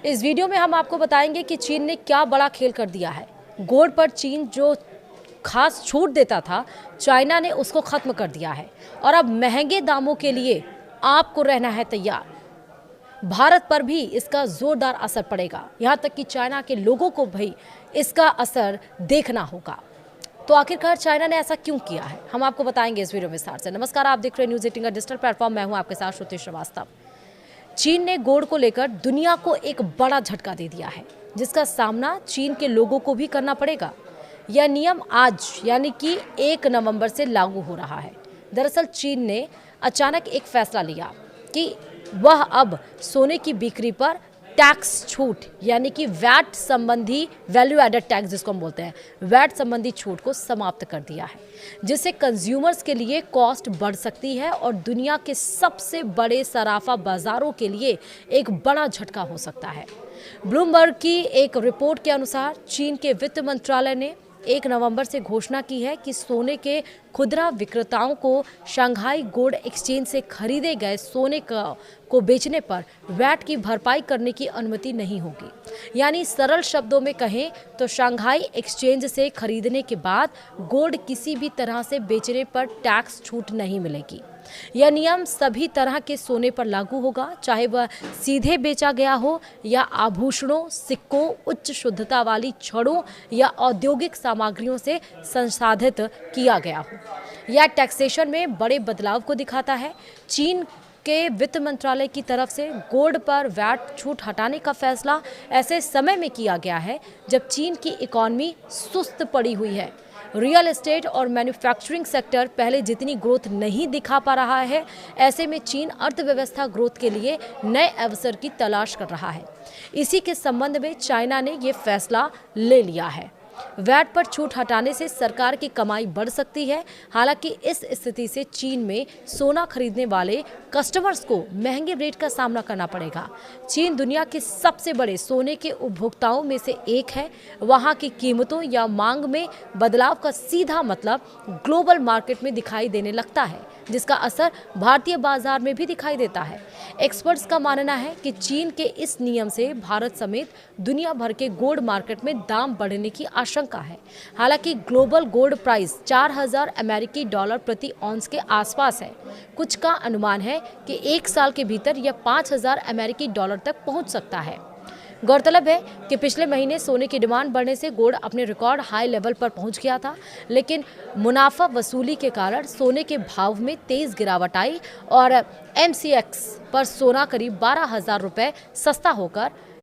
इस वीडियो में हम आपको बताएंगे कि चीन ने क्या बड़ा खेल कर दिया है। गोल्ड पर चीन जो खास छूट देता था, चाइना ने उसको खत्म कर दिया है और अब महंगे दामों के लिए आपको रहना है तैयार। भारत पर भी इसका जोरदार असर पड़ेगा, यहाँ तक कि चाइना के लोगों को भी इसका असर देखना होगा। तो आखिरकार चाइना ने ऐसा क्यों किया है, हम आपको बताएंगे इस वीडियो में विस्तार से। नमस्कार, आप देख रहे हैं न्यूज़ 18 का डिजिटल प्लेटफॉर्म। मैं हूं आपके साथ श्रुति श्रीवास्तव। चीन ने गोल्ड को लेकर दुनिया को एक बड़ा झटका दे दिया है, जिसका सामना चीन के लोगों को भी करना पड़ेगा। यह नियम आज यानी कि 1 नवंबर से लागू हो रहा है। दरअसल चीन ने अचानक एक फैसला लिया कि वह अब सोने की बिक्री पर टैक्स छूट यानी कि वैट संबंधी, वैल्यू एडेड टैक्स जिसको हम बोलते हैं, वैट संबंधी छूट को समाप्त कर दिया है, जिससे कंज्यूमर्स के लिए कॉस्ट बढ़ सकती है और दुनिया के सबसे बड़े सराफा बाजारों के लिए एक बड़ा झटका हो सकता है। ब्लूमबर्ग की एक रिपोर्ट के अनुसार चीन के वित्त मंत्रालय ने 1 नवंबर से घोषणा की है कि सोने के खुदरा विक्रेताओं को शंघाई गोल्ड एक्सचेंज से खरीदे गए सोने को बेचने पर वैट की भरपाई करने की अनुमति नहीं होगी। यानी सरल शब्दों में कहें तो शंघाई एक्सचेंज से खरीदने के बाद गोल्ड किसी भी तरह से बेचने पर टैक्स छूट नहीं मिलेगी। यह नियम सभी तरह के सोने पर लागू होगा, चाहे वह सीधे बेचा गया हो या आभूषणों, सिक्कों, उच्च शुद्धता वाली छड़ों या औद्योगिक सामग्रियों से संसाधित किया गया हो। यह टैक्सेशन में बड़े बदलाव को दिखाता है। चीन के वित्त मंत्रालय की तरफ से गोल्ड पर वैट छूट हटाने का फैसला ऐसे समय में किया गया है जब चीन की इकॉनमी सुस्त पड़ी हुई है। रियल एस्टेट और मैन्युफैक्चरिंग सेक्टर पहले जितनी ग्रोथ नहीं दिखा पा रहा है। ऐसे में चीन अर्थव्यवस्था ग्रोथ के लिए नए अवसर की तलाश कर रहा है। इसी के संबंध में चाइना ने ये फैसला ले लिया है। वैट पर छूट हटाने से सरकार की कमाई बढ़ सकती है। हालांकि इस स्थिति से चीन में सोना खरीदने वाले कस्टमर्स को महंगे रेट का सामना करना पड़ेगा। चीन दुनिया के सबसे बड़े सोने के उपभोक्ताओं में से एक है। वहां की कीमतों या मांग में बदलाव का सीधा मतलब ग्लोबल मार्केट में दिखाई देने लगता है, जिसका असर भारतीय बाजार में भी दिखाई देता है। एक्सपर्ट्स का मानना है कि चीन के इस नियम से भारत समेत दुनिया भर के गोल्ड मार्केट में दाम बढ़ने की आशंका है। हालांकि ग्लोबल गोल्ड प्राइस 4000 अमेरिकी डॉलर प्रति ऑन्स के आसपास है। कुछ का अनुमान है कि 1 साल के भीतर यह 5000 अमेरिकी डॉलर तक पहुंच सकता है। गौरतलब है कि पिछले महीने सोने की डिमांड बढ़ने से गोल्ड अपने रिकॉर्ड हाई लेवल पर पहुंच गया था, लेकिन मुनाफा वसूली के कारण सोने के भाव में तेज गिरावट आई और MCX पर सोना करीब 12,000 रुपये सस्ता होकर